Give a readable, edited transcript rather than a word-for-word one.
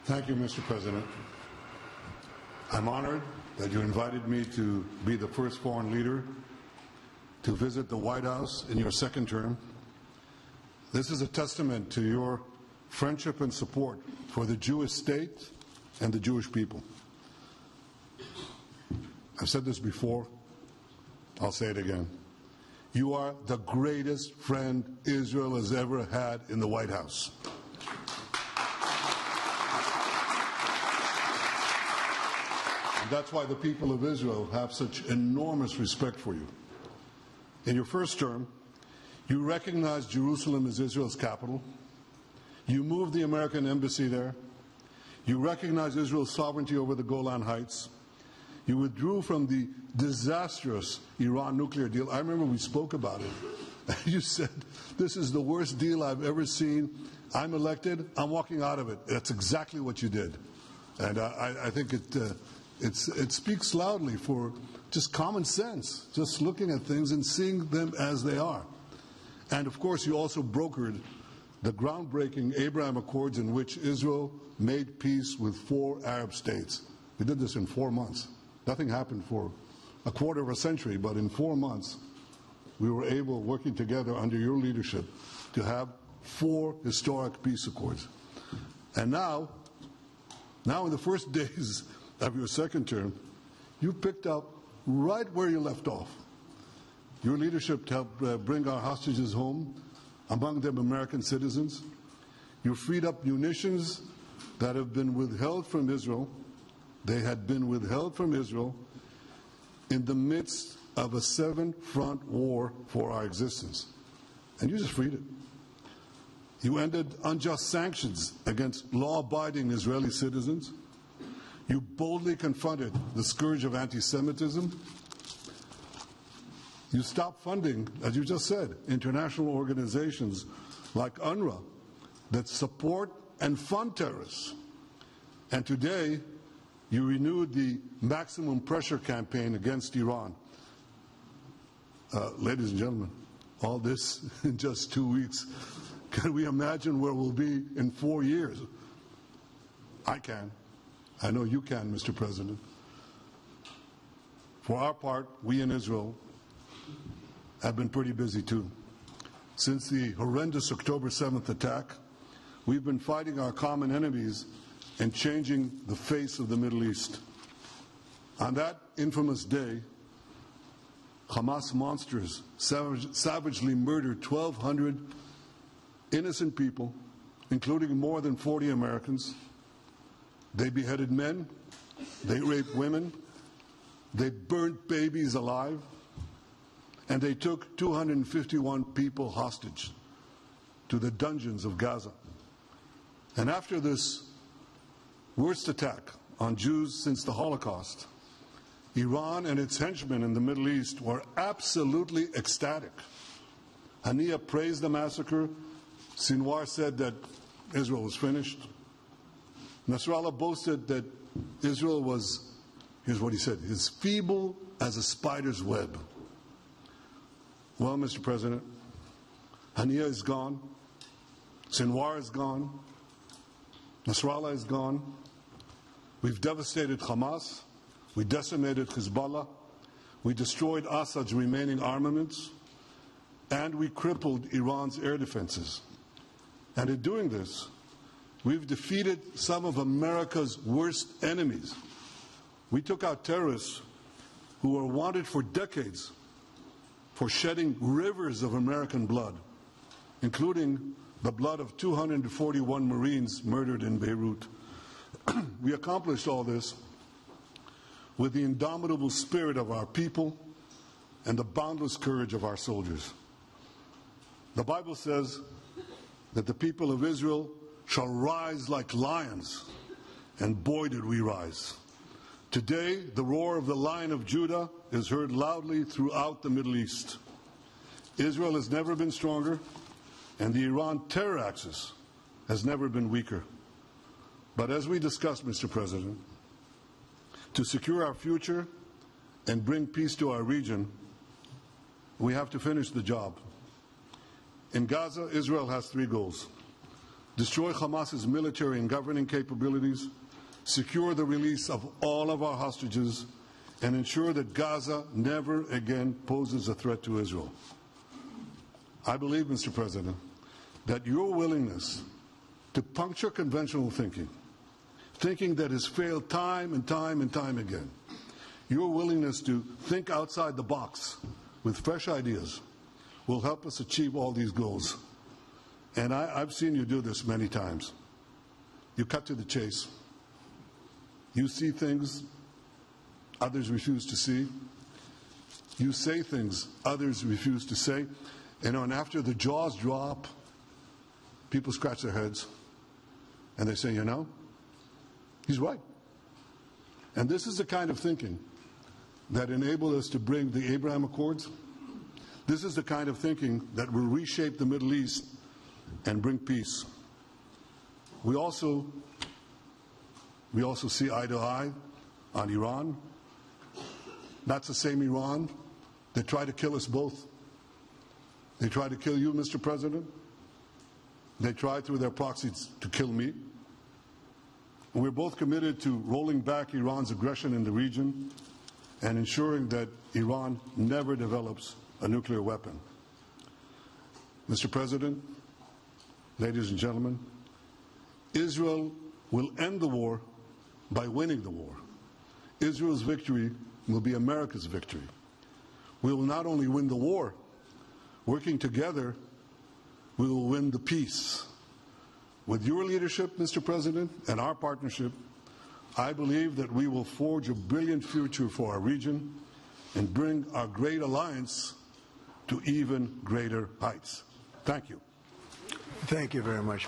Thank you, Mr. President. I'm honored that you invited me to be the first foreign leader to visit the White House in your second term. This is a testament to your friendship and support for the Jewish state and the Jewish people. I've said this before, I'll say it again. You are the greatest friend Israel has ever had in the White House. And that's why the people of Israel have such enormous respect for you. In your first term, you recognized Jerusalem as Israel's capital. You moved the American embassy there. You recognized Israel's sovereignty over the Golan Heights. You withdrew from the disastrous Iran nuclear deal. I remember we spoke about it. You said, this is the worst deal I've ever seen. I'm elected. I'm walking out of it. That's exactly what you did. And I think it speaks loudly for just common sense, just looking at things and seeing them as they are. And of course, you also brokered the groundbreaking Abraham Accords in which Israel made peace with 4 Arab states. We did this in 4 months. Nothing happened for a quarter of a century, but in 4 months, we were able, working together under your leadership, to have 4 historic peace accords. And now in the first days of your second term, you picked up right where you left off. Your leadership helped bring our hostages home, among them American citizens. You freed up munitions that have been withheld from Israel. They had been withheld from Israel in the midst of a 7-front war for our existence. And you just freed it. You ended unjust sanctions against law-abiding Israeli citizens. You boldly confronted the scourge of anti-Semitism. You stopped funding, as you just said, international organizations like UNRWA that support and fund terrorists. And today, you renewed the maximum pressure campaign against Iran. Ladies and gentlemen, all this in just 2 weeks. Can we imagine where we'll be in 4 years? I can. I know you can, Mr. President. For our part, we in Israel have been pretty busy too. Since the horrendous October 7th attack, we've been fighting our common enemies and changing the face of the Middle East. On that infamous day, Hamas monsters savagely murdered 1,200 innocent people, including more than 40 Americans. They beheaded men, they raped women, they burnt babies alive, and they took 251 people hostage to the dungeons of Gaza. And after this worst attack on Jews since the Holocaust, Iran and its henchmen in the Middle East were absolutely ecstatic. Haniya praised the massacre. Sinwar said that Israel was finished. Nasrallah boasted that Israel was, here's what he said, as feeble as a spider's web. Well, Mr. President, Haniya is gone. Sinwar is gone. Nasrallah is gone. We've devastated Hamas. We decimated Hezbollah. We destroyed Assad's remaining armaments. And we crippled Iran's air defenses. And in doing this, we've defeated some of America's worst enemies. We took out terrorists who were wanted for decades for shedding rivers of American blood, including the blood of 241 Marines murdered in Beirut. We accomplished all this with the indomitable spirit of our people and the boundless courage of our soldiers. The Bible says that the people of Israel shall rise like lions, and boy did we rise. Today, the roar of the Lion of Judah is heard loudly throughout the Middle East. Israel has never been stronger, and the Iran terror axis has never been weaker. But as we discussed, Mr. President, to secure our future and bring peace to our region, we have to finish the job. In Gaza, Israel has 3 goals. destroy Hamas's military and governing capabilities, secure the release of all of our hostages, and ensure that Gaza never again poses a threat to Israel. I believe, Mr. President, that your willingness to puncture conventional thinking that has failed time and time and time again, your willingness to think outside the box with fresh ideas will help us achieve all these goals. And I've seen you do this many times. You cut to the chase. You see things others refuse to see. You say things others refuse to say. And after the jaws drop, people scratch their heads and they say, you know, he's right. And this is the kind of thinking that enabled us to bring the Abraham Accords. This is the kind of thinking that will reshape the Middle East and bring peace. We also see eye to eye on Iran. That's the same Iran that tried to kill us both. They tried to kill you, Mr. President. They tried through their proxies to kill me. And we're both committed to rolling back Iran's aggression in the region and ensuring that Iran never develops a nuclear weapon. Mr. President, ladies and gentlemen, Israel will end the war by winning the war. Israel's victory will be America's victory. We will not only win the war, working together, we will win the peace. With your leadership, Mr. President, and our partnership, I believe that we will forge a brilliant future for our region and bring our great alliance to even greater heights. Thank you. Thank you very much.